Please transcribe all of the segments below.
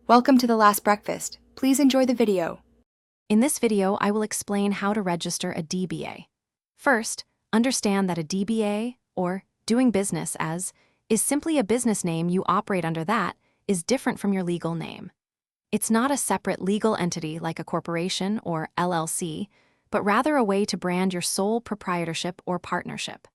Welcome to The Last Breakfast. Please enjoy the video. In this video, I will explain how to register a DBA. First, understand that a DBA, or doing business as, is simply a business name you operate under that is different from your legal name. It's not a separate legal entity like a corporation or LLC, but rather a way to brand your sole proprietorship or partnership.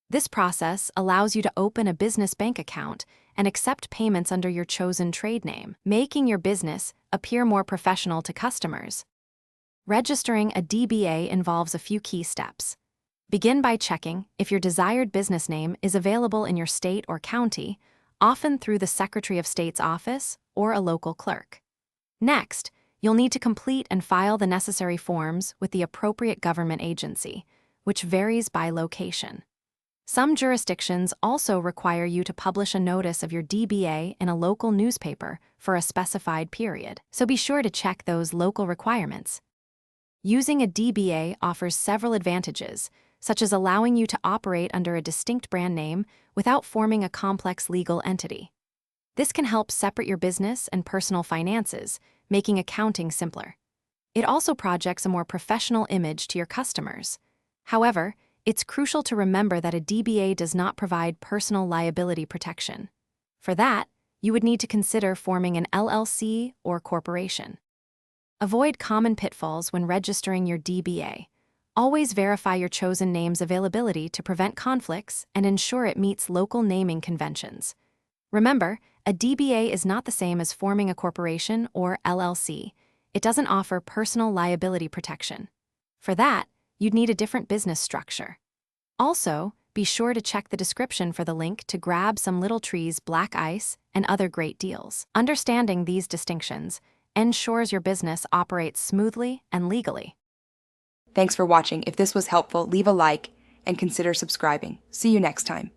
This process allows you to open a business bank account and accept payments under your chosen trade name, making your business appear more professional to customers. Registering a DBA involves a few key steps. Begin by checking if your desired business name is available in your state or county, often through the Secretary of State's office or a local clerk. Next, you'll need to complete and file the necessary forms with the appropriate government agency, which varies by location. Some jurisdictions also require you to publish a notice of your DBA in a local newspaper for a specified period, so be sure to check those local requirements. Using a DBA offers several advantages, such as allowing you to operate under a distinct brand name without forming a complex legal entity. This can help separate your business and personal finances, making accounting simpler. It also projects a more professional image to your customers. However, it's crucial to remember that a DBA does not provide personal liability protection. For that, you would need to consider forming an LLC or corporation. Avoid common pitfalls when registering your DBA. Always verify your chosen name's availability to prevent conflicts and ensure it meets local naming conventions. Remember, a DBA is not the same as forming a corporation or LLC. It doesn't offer personal liability protection. For that, you'd need a different business structure. Also, be sure to check the description for the link to grab some Little Tree's black ice and other great deals. Understanding these distinctions ensures your business operates smoothly and legally. Thanks for watching. If this was helpful, leave a like and consider subscribing. See you next time.